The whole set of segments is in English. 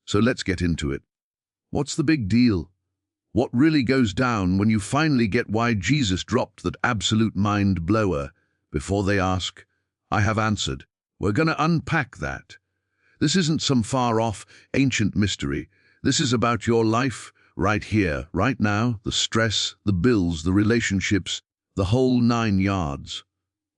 So let's get into it. What's the big deal? What really goes down when you finally get why Jesus dropped that absolute mind blower? Before they ask, I have answered. We're going to unpack that. This isn't some far-off, ancient mystery. This is about your life, right here, right now, the stress, the bills, the relationships, the whole 9 yards.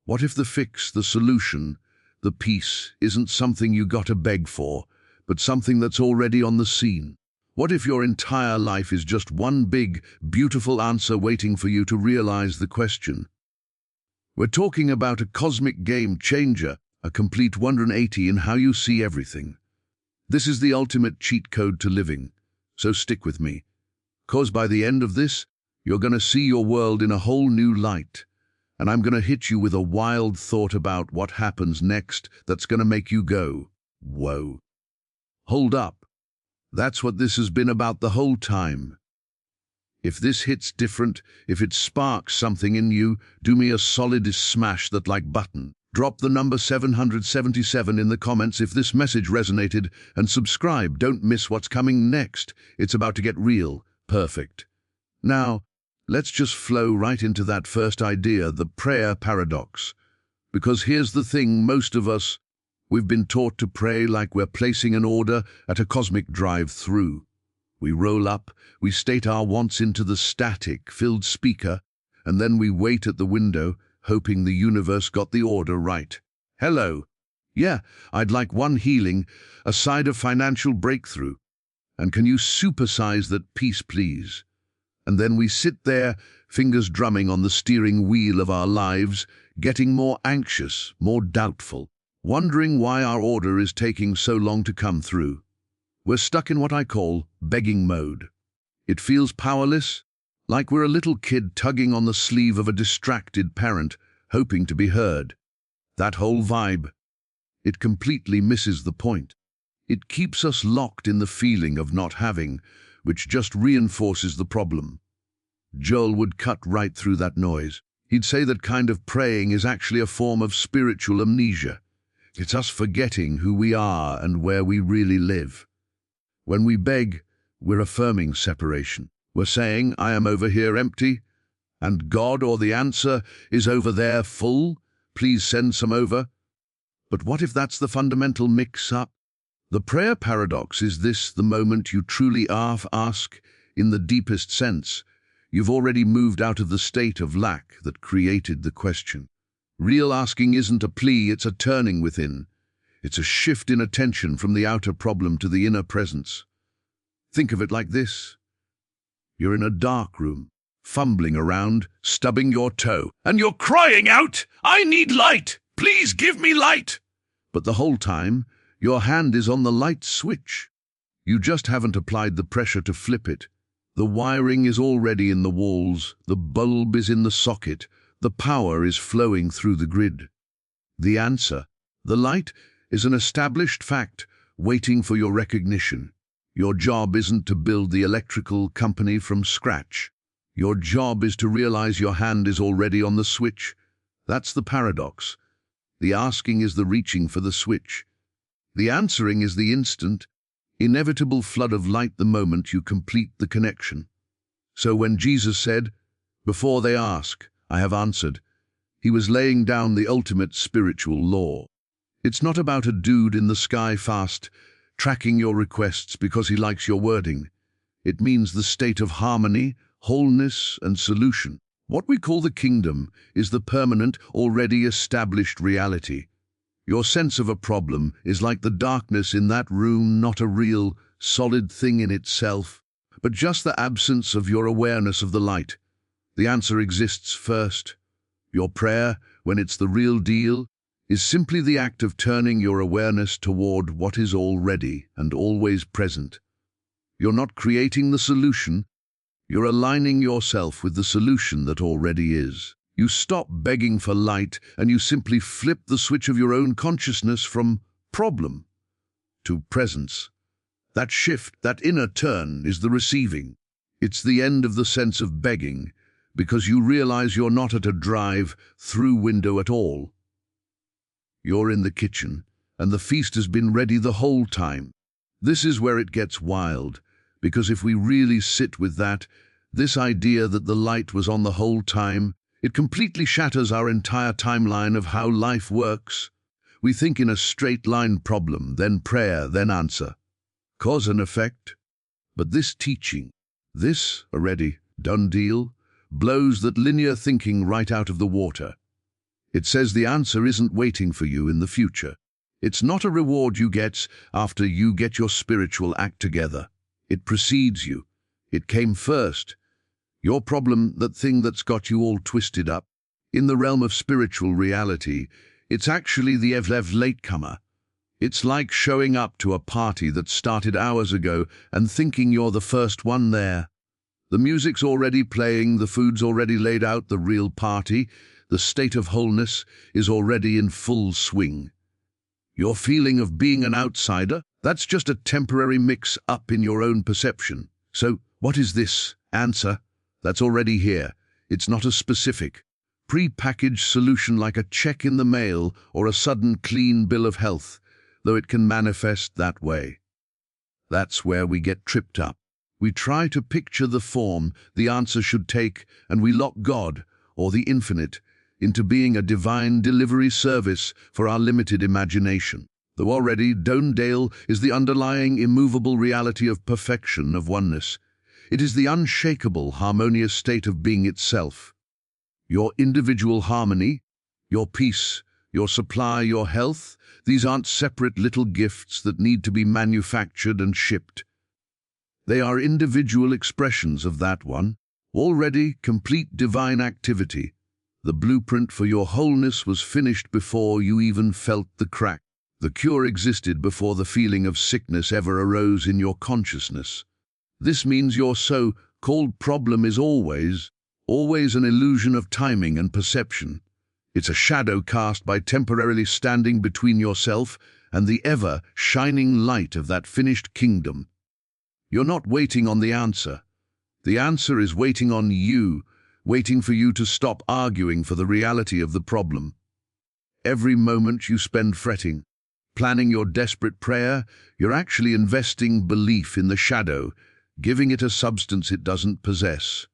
What if the fix, the solution, the peace isn't something you gotta beg for, but something that's already on the scene? What if your entire life is just one big, beautiful answer waiting for you to realize the question? We're talking about a cosmic game changer, a complete 180 in how you see everything. This is the ultimate cheat code to living, so stick with me. 'Cause by the end of this, you're gonna see your world in a whole new light, and I'm gonna hit you with a wild thought about what happens next that's gonna make you go, whoa. Hold up. That's what this has been about the whole time. If this hits different, if it sparks something in you, do me a solid smash that like button. Drop the number 777 in the comments if this message resonated, and subscribe. Don't miss what's coming next. It's about to get real. Perfect. Now, let's just flow right into that first idea, the prayer paradox. Because here's the thing, most of us, we've been taught to pray like we're placing an order at a cosmic drive-through. We roll up, we state our wants into the static-filled speaker, and then we wait at the window, hoping the universe got the order right. Hello. Yeah, I'd like 1 healing, a side of financial breakthrough. And can you supersize that peace, please? And then we sit there, fingers drumming on the steering wheel of our lives, getting more anxious, more doubtful, wondering why our order is taking so long to come through. We're stuck in what I call begging mode. It feels powerless, like we're a little kid tugging on the sleeve of a distracted parent, hoping to be heard. That whole vibe, it completely misses the point. It keeps us locked in the feeling of not having, which just reinforces the problem. Joel would cut right through that noise. He'd say that kind of praying is actually a form of spiritual amnesia. It's us forgetting who we are and where we really live. When we beg, we're affirming separation. We're saying, I am over here empty, and God or the answer is over there full. Please send some over. But what if that's the fundamental mix-up? The prayer paradox is this: the moment you truly ask, in the deepest sense, you've already moved out of the state of lack that created the question. Real asking isn't a plea, it's a turning within. It's a shift in attention from the outer problem to the inner presence. Think of it like this. You're in a dark room, fumbling around, stubbing your toe, and you're crying out, I need light! Please give me light! But the whole time, your hand is on the light switch. You just haven't applied the pressure to flip it. The wiring is already in the walls, the bulb is in the socket, the power is flowing through the grid. The answer, the light, is an established fact waiting for your recognition. Your job isn't to build the electrical company from scratch. Your job is to realize your hand is already on the switch. That's the paradox. The asking is the reaching for the switch. The answering is the instant, inevitable flood of light the moment you complete the connection. So when Jesus said, before they ask, I have answered, he was laying down the ultimate spiritual law. It's not about a dude in the sky fast, tracking your requests because he likes your wording. It means the state of harmony, wholeness, and solution. What we call the kingdom is the permanent, already established reality. Your sense of a problem is like the darkness in that room, not a real, solid thing in itself, but just the absence of your awareness of the light. The answer exists first. Your prayer, when it's the real deal, is simply the act of turning your awareness toward what is already and always present. You're not creating the solution, you're aligning yourself with the solution that already is. You stop begging for light and you simply flip the switch of your own consciousness from problem to presence. That shift, that inner turn, is the receiving. It's the end of the sense of begging, because you realize you're not at a drive-through window at all. You're in the kitchen, and the feast has been ready the whole time. This is where it gets wild, because if we really sit with that, this idea that the light was on the whole time, it completely shatters our entire timeline of how life works. We think in a straight line: problem, then prayer, then answer. Cause and effect. But this teaching, this already done deal, blows that linear thinking right out of the water. It says the answer isn't waiting for you in the future. It's not a reward you get after you get your spiritual act together. It precedes you. It came first. Your problem, that thing that's got you all twisted up, in the realm of spiritual reality, it's actually the latecomer. It's like showing up to a party that started hours ago and thinking you're the first one there. The music's already playing, the food's already laid out, the real party, the state of wholeness, is already in full swing. Your feeling of being an outsider, that's just a temporary mix-up in your own perception. So, what is this answer that's already here? It's not a specific, pre-packaged solution like a check in the mail or a sudden clean bill of health, though it can manifest that way. That's where we get tripped up. We try to picture the form the answer should take, and we lock God, or the infinite, into being a divine delivery service for our limited imagination. Though already Dale is the underlying immovable reality of perfection, of oneness. It is the unshakable, harmonious state of being itself. Your individual harmony, your peace, your supply, your health, these aren't separate little gifts that need to be manufactured and shipped. They are individual expressions of that one, already complete divine activity. The blueprint for your wholeness was finished before you even felt the crack. The cure existed before the feeling of sickness ever arose in your consciousness. This means your so-called problem is always an illusion of timing and perception. It's a shadow cast by temporarily standing between yourself and the ever-shining light of that finished kingdom. You're not waiting on the answer. The answer is waiting on you, waiting for you to stop arguing for the reality of the problem. Every moment you spend fretting, planning your desperate prayer, you're actually investing belief in the shadow, giving it a substance it doesn't possess.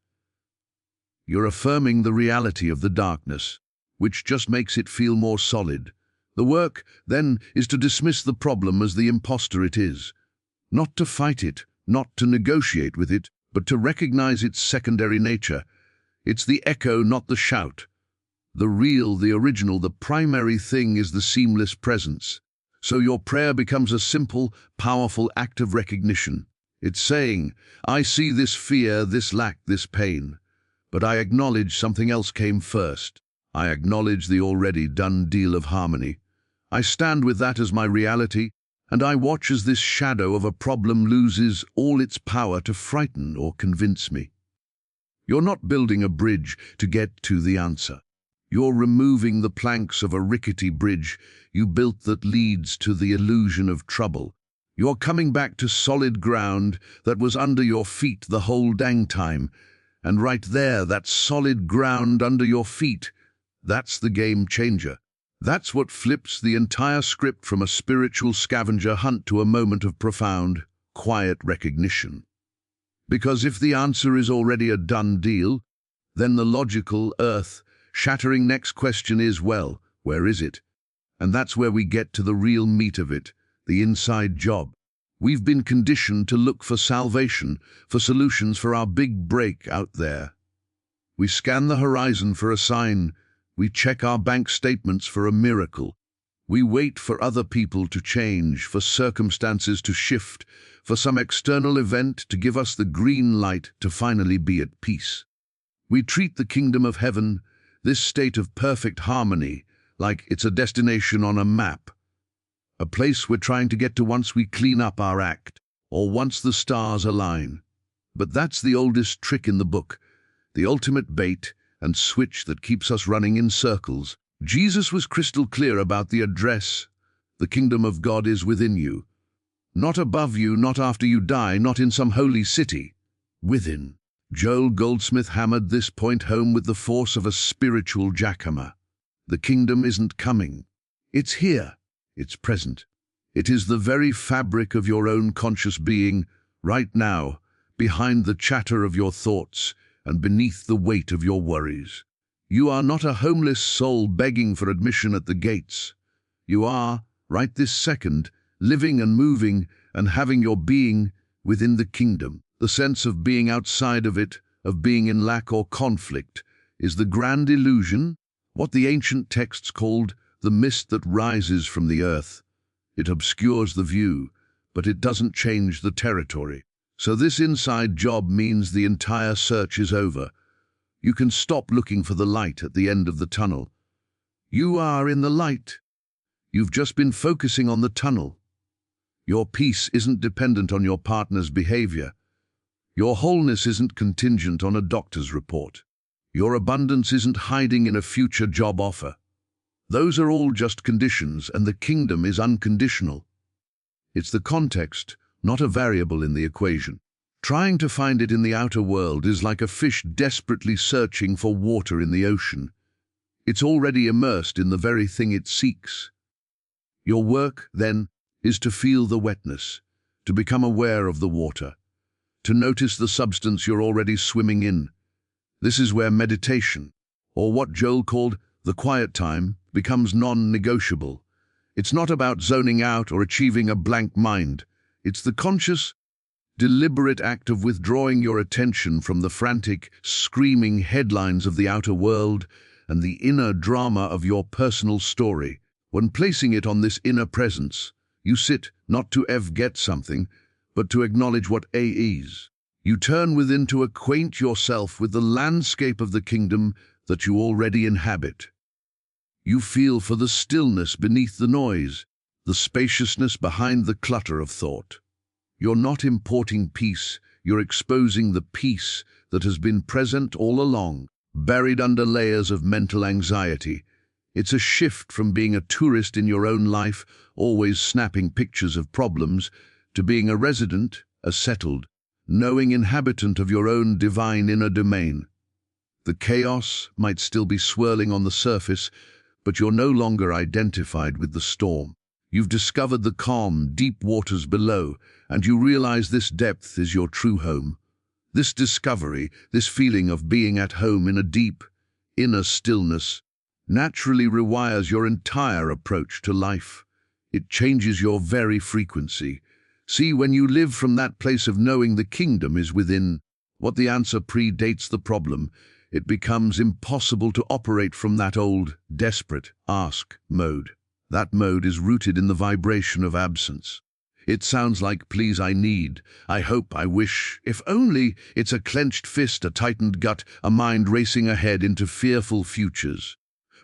You're affirming the reality of the darkness, which just makes it feel more solid. The work, then, is to dismiss the problem as the imposter it is. Not to fight it, not to negotiate with it, but to recognize its secondary nature. It's the echo, not the shout. The real, the original, the primary thing is the seamless presence. So your prayer becomes a simple, powerful act of recognition. It's saying, I see this fear, this lack, this pain, but I acknowledge something else came first. I acknowledge the already done deal of harmony. I stand with that as my reality, and I watch as this shadow of a problem loses all its power to frighten or convince me. You're not building a bridge to get to the answer. You're removing the planks of a rickety bridge you built that leads to the illusion of trouble. You're coming back to solid ground that was under your feet the whole dang time. And right there, that solid ground under your feet, that's the game changer. That's what flips the entire script from a spiritual scavenger hunt to a moment of profound, quiet recognition. Because if the answer is already a done deal, then the logical, earth-shattering next question is, well, where is it? And that's where we get to the real meat of it, the inside job. We've been conditioned to look for salvation, for solutions for our big break out there. We scan the horizon for a sign. We check our bank statements for a miracle. We wait for other people to change, for circumstances to shift, for some external event to give us the green light to finally be at peace. We treat the kingdom of heaven, this state of perfect harmony, like it's a destination on a map, a place we're trying to get to once we clean up our act, or once the stars align. But that's the oldest trick in the book, the ultimate bait and switch that keeps us running in circles. Jesus was crystal clear about the address. The kingdom of God is within you. Not above you, not after you die, not in some holy city. Within. Goldsmith hammered this point home with the force of a spiritual jackhammer. The kingdom isn't coming. It's here. It's present. It is the very fabric of your own conscious being, right now, behind the chatter of your thoughts and beneath the weight of your worries. You are not a homeless soul begging for admission at the gates. You are, right this second, living and moving and having your being within the kingdom. The sense of being outside of it, of being in lack or conflict, is the grand illusion, what the ancient texts called the mist that rises from the earth. It obscures the view, but it doesn't change the territory. So this inside job means the entire search is over. You can stop looking for the light at the end of the tunnel. You are in the light. You've just been focusing on the tunnel. Your peace isn't dependent on your partner's behavior. Your wholeness isn't contingent on a doctor's report. Your abundance isn't hiding in a future job offer. Those are all just conditions, and the kingdom is unconditional. It's the context, not a variable in the equation. Trying to find it in the outer world is like a fish desperately searching for water in the ocean. It's already immersed in the very thing it seeks. Your work, then, is to feel the wetness, to become aware of the water, to notice the substance you're already swimming in. This is where meditation, or what Joel called the quiet time, becomes non-negotiable. It's not about zoning out or achieving a blank mind. It's the conscious, deliberate act of withdrawing your attention from the frantic, screaming headlines of the outer world and the inner drama of your personal story. When placing it on this inner presence, you sit not to get something, but to acknowledge what A is. You turn within to acquaint yourself with the landscape of the kingdom that you already inhabit. You feel for the stillness beneath the noise, the spaciousness behind the clutter of thought. You're not importing peace, you're exposing the peace that has been present all along, buried under layers of mental anxiety. It's a shift from being a tourist in your own life, always snapping pictures of problems, to being a resident, a settled, knowing inhabitant of your own divine inner domain. The chaos might still be swirling on the surface, but you're no longer identified with the storm. You've discovered the calm, deep waters below, and you realize this depth is your true home. This discovery, this feeling of being at home in a deep, inner stillness, naturally rewires your entire approach to life. It changes your very frequency. See, when you live from that place of knowing the kingdom is within, what the answer predates the problem, it becomes impossible to operate from that old, desperate ask mode. That mode is rooted in the vibration of absence. It sounds like please, I need, I hope, I wish, if only. It's a clenched fist, a tightened gut, a mind racing ahead into fearful futures.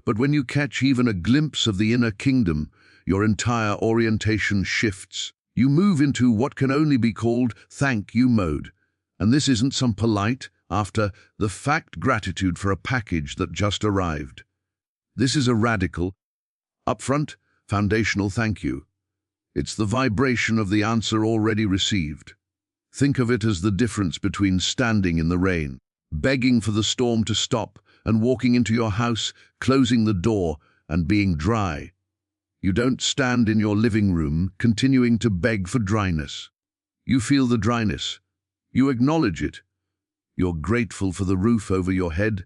But when you catch even a glimpse of the inner kingdom, your entire orientation shifts. You move into what can only be called thank you mode. And this isn't some polite, after-the-fact gratitude for a package that just arrived. This is a radical, upfront, foundational thank you. It's the vibration of the answer already received. Think of it as the difference between standing in the rain, begging for the storm to stop, and walking into your house, closing the door, and being dry. You don't stand in your living room continuing to beg for dryness. You feel the dryness. You acknowledge it. You're grateful for the roof over your head.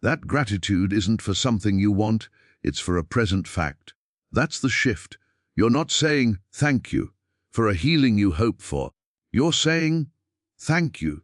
That gratitude isn't for something you want, it's for a present fact. That's the shift. You're not saying thank you for a healing you hope for. You're saying thank you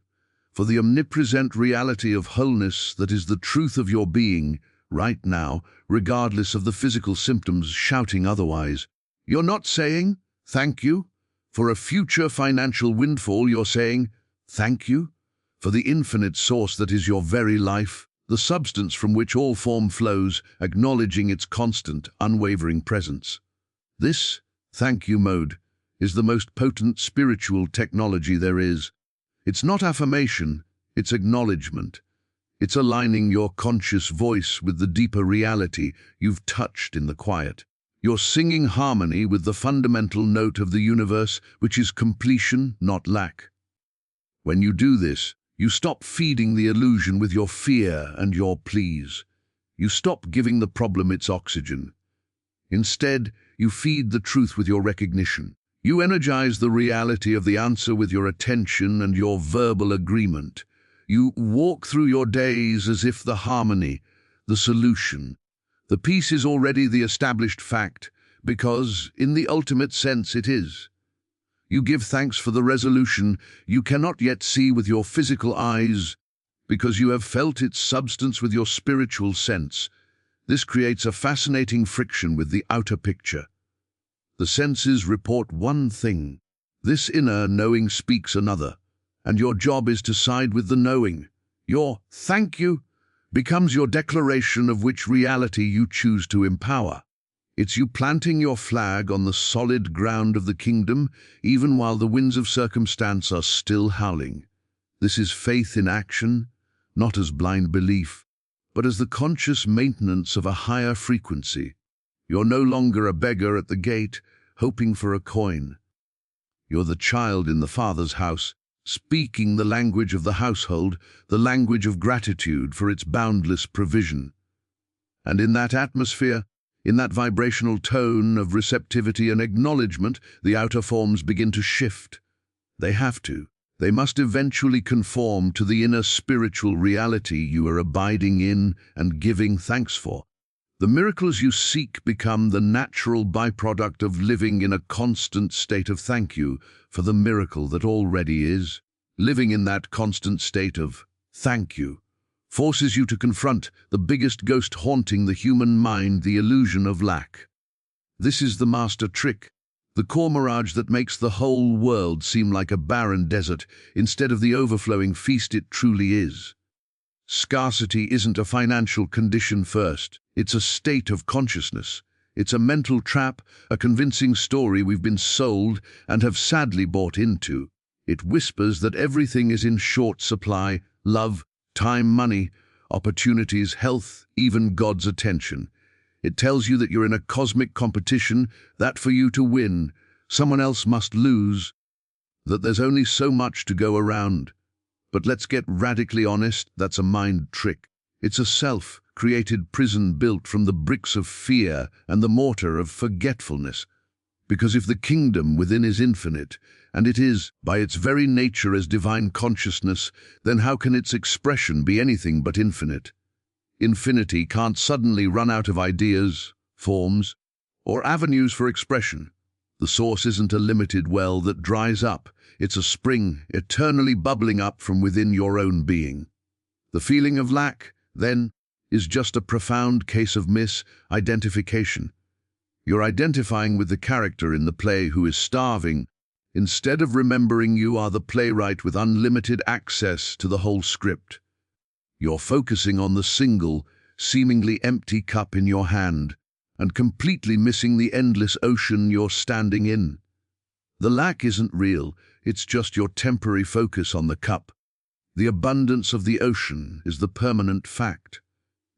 for the omnipresent reality of wholeness that is the truth of your being right now, regardless of the physical symptoms shouting otherwise. You're not saying thank you for a future financial windfall. You're saying thank you for the infinite source that is your very life, the substance from which all form flows, acknowledging its constant, unwavering presence. This thank you mode is the most potent spiritual technology there is. It's not affirmation, it's acknowledgement. It's aligning your conscious voice with the deeper reality you've touched in the quiet. You're singing harmony with the fundamental note of the universe, which is completion, not lack. When you do this, you stop feeding the illusion with your fear and your pleas. You stop giving the problem its oxygen. Instead, You feed the truth with your recognition. You energize the reality of the answer with your attention and your verbal agreement. You walk through your days as if the harmony, the solution, the peace is already the established fact, because, in the ultimate sense, it is. You give thanks for the resolution you cannot yet see with your physical eyes, because you have felt its substance with your spiritual sense. This creates a fascinating friction with the outer picture. The senses report one thing. This inner knowing speaks another, and your job is to side with the knowing. Your thank you becomes your declaration of which reality you choose to empower. It's you planting your flag on the solid ground of the kingdom, even while the winds of circumstance are still howling. This is faith in action, not as blind belief, but as the conscious maintenance of a higher frequency. You're no longer a beggar at the gate, hoping for a coin. You're the child in the Father's house, speaking the language of the household, the language of gratitude for its boundless provision. And in that atmosphere, in that vibrational tone of receptivity and acknowledgement, the outer forms begin to shift. They have to. They must eventually conform to the inner spiritual reality you are abiding in and giving thanks for. The miracles you seek become the natural byproduct of living in a constant state of thank you for the miracle that already is. Living in that constant state of thank you forces you to confront the biggest ghost haunting the human mind, the illusion of lack. This is the master trick, the core mirage that makes the whole world seem like a barren desert instead of the overflowing feast it truly is. Scarcity isn't a financial condition first, it's a state of consciousness. It's a mental trap, a convincing story we've been sold and have sadly bought into. It whispers that everything is in short supply: love, time, money, opportunities, health, even God's attention. It tells you that you're in a cosmic competition, that for you to win, someone else must lose, that there's only so much to go around. But let's get radically honest, that's a mind trick. It's a self-created prison built from the bricks of fear and the mortar of forgetfulness. Because if the kingdom within is infinite, and it is, by its very nature, as divine consciousness, then how can its expression be anything but infinite? Infinity can't suddenly run out of ideas, forms, or avenues for expression. The source isn't a limited well that dries up. It's a spring eternally bubbling up from within your own being. The feeling of lack, then, is just a profound case of misidentification. You're identifying with the character in the play who is starving, instead of remembering you are the playwright with unlimited access to the whole script. You're focusing on the single, seemingly empty cup in your hand, and completely missing the endless ocean you're standing in. The lack isn't real, it's just your temporary focus on the cup. The abundance of the ocean is the permanent fact.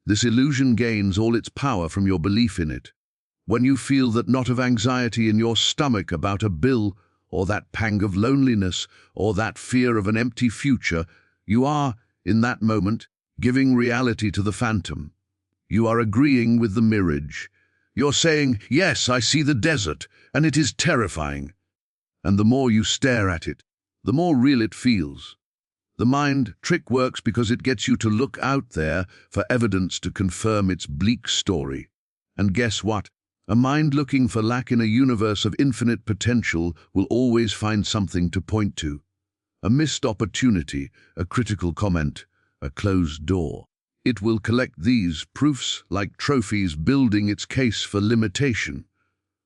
This illusion gains all its power from your belief in it. When you feel that knot of anxiety in your stomach about a bill, or that pang of loneliness, or that fear of an empty future, you are, in that moment, giving reality to the phantom. You are agreeing with the mirage. You're saying, yes, I see the desert, and it is terrifying. And the more you stare at it, the more real it feels. The mind trick works because it gets you to look out there for evidence to confirm its bleak story. And guess what? A mind looking for lack in a universe of infinite potential will always find something to point to. A missed opportunity, a critical comment, a closed door. It will collect these proofs like trophies, building its case for limitation.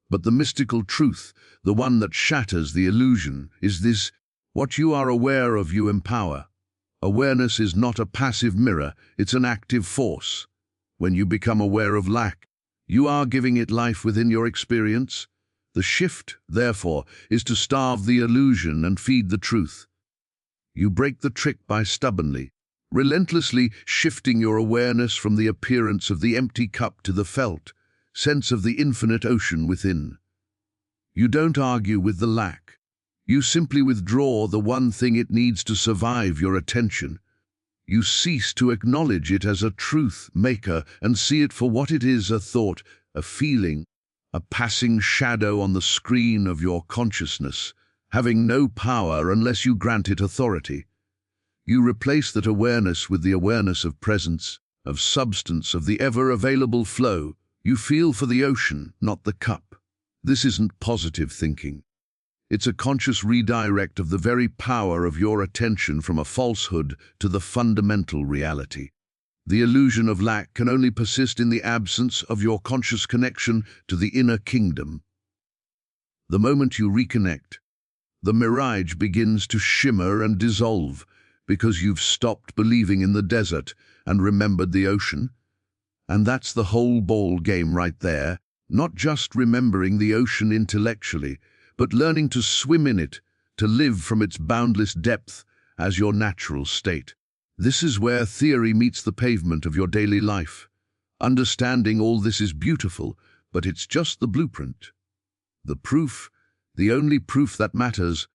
But the mystical truth, the one that shatters the illusion, is this: what you are aware of you empower. Awareness is not a passive mirror, it's an active force. When you become aware of lack, you are giving it life within your experience. The shift, therefore, is to starve the illusion and feed the truth. You break the trick by stubbornly, relentlessly shifting your awareness from the appearance of the empty cup to the felt sense of the infinite ocean within. You don't argue with the lack. You simply withdraw the one thing it needs to survive your attention. You cease to acknowledge it as a truth maker and see it for what it is: a thought, a feeling, a passing shadow on the screen of your consciousness, having no power unless you grant it authority. You replace that awareness with the awareness of presence, of substance, of the ever-available flow. You feel for the ocean, not the cup. This isn't positive thinking. It's a conscious redirect of the very power of your attention from a falsehood to the fundamental reality. The illusion of lack can only persist in the absence of your conscious connection to the inner kingdom. The moment you reconnect, the mirage begins to shimmer and dissolve because you've stopped believing in the desert and remembered the ocean. And that's the whole ball game right there, not just remembering the ocean intellectually, but learning to swim in it, to live from its boundless depth as your natural state. This is where theory meets the pavement of your daily life. Understanding all this is beautiful, but it's just the blueprint. The proof, the only proof that matters,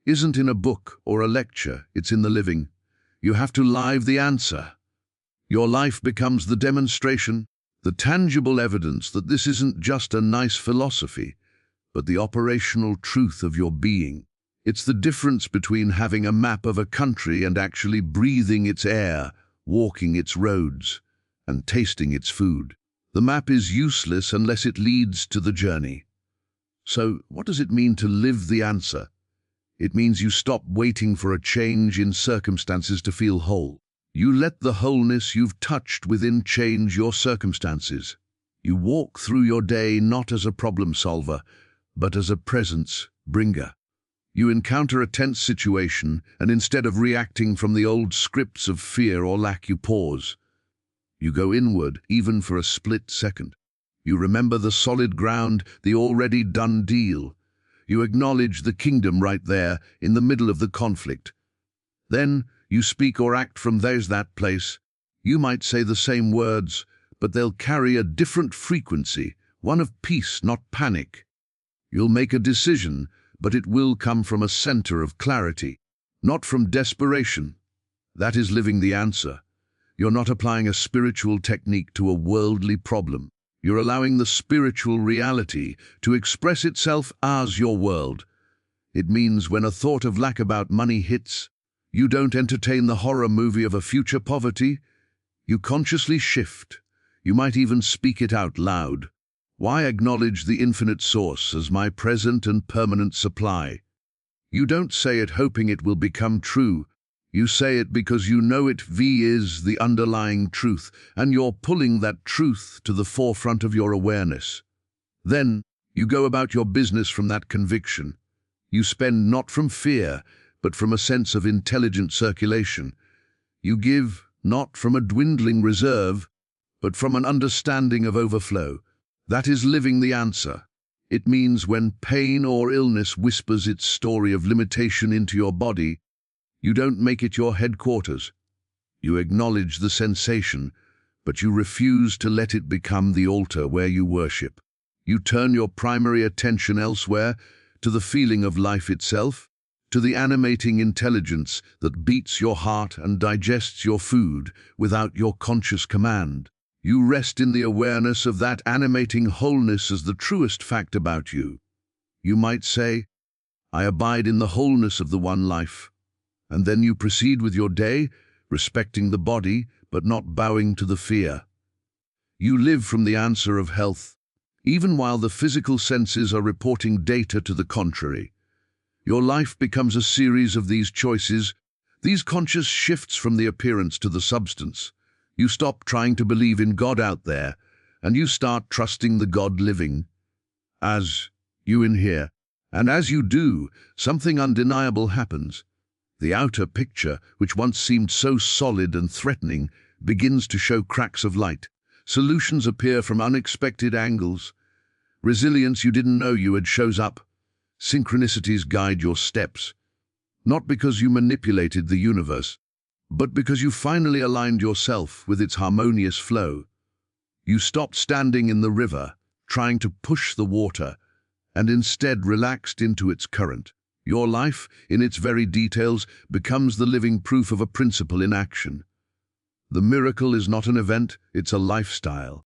isn't in a book or a lecture, it's in the living. You have to live the answer. Your life becomes the demonstration, the tangible evidence that this isn't just a nice philosophy, but the operational truth of your being. It's the difference between having a map of a country and actually breathing its air, walking its roads, and tasting its food. The map is useless unless it leads to the journey. So, what does it mean to live the answer? It means you stop waiting for a change in circumstances to feel whole. You let the wholeness you've touched within change your circumstances. You walk through your day not as a problem solver, but as a presence bringer. You encounter a tense situation, and instead of reacting from the old scripts of fear or lack, you pause. You go inward, even for a split second. You remember the solid ground, the already done deal. You acknowledge the kingdom right there, in the middle of the conflict. Then you speak or act from there's that place. You might say the same words, but they'll carry a different frequency, one of peace, not panic. You'll make a decision, but it will come from a center of clarity, not from desperation. That is living the answer. You're not applying a spiritual technique to a worldly problem. You're allowing the spiritual reality to express itself as your world. It means when a thought of lack about money hits, you don't entertain the horror movie of a future poverty. You consciously shift. You might even speak it out loud. Why acknowledge the infinite source as my present and permanent supply? You don't say it hoping it will become true. You say it because you know it is the underlying truth, and you're pulling that truth to the forefront of your awareness. Then you go about your business from that conviction. You spend not from fear, but from a sense of intelligent circulation. You give not from a dwindling reserve, but from an understanding of overflow. That is living the answer. It means when pain or illness whispers its story of limitation into your body, you don't make it your headquarters. You acknowledge the sensation, but you refuse to let it become the altar where you worship. You turn your primary attention elsewhere, to the feeling of life itself, to the animating intelligence that beats your heart and digests your food without your conscious command. You rest in the awareness of that animating wholeness as the truest fact about you. You might say, I abide in the wholeness of the one life. And then you proceed with your day, respecting the body, but not bowing to the fear. You live from the answer of health, even while the physical senses are reporting data to the contrary. Your life becomes a series of these choices, these conscious shifts from the appearance to the substance. You stop trying to believe in God out there, and you start trusting the God living, as you in here. And as you do, something undeniable happens. The outer picture, which once seemed so solid and threatening, begins to show cracks of light. Solutions appear from unexpected angles. Resilience you didn't know you had shows up. Synchronicities guide your steps, not because you manipulated the universe, but because you finally aligned yourself with its harmonious flow. You stopped standing in the river, trying to push the water, and instead relaxed into its current. Your life, in its very details, becomes the living proof of a principle in action. The miracle is not an event, it's a lifestyle.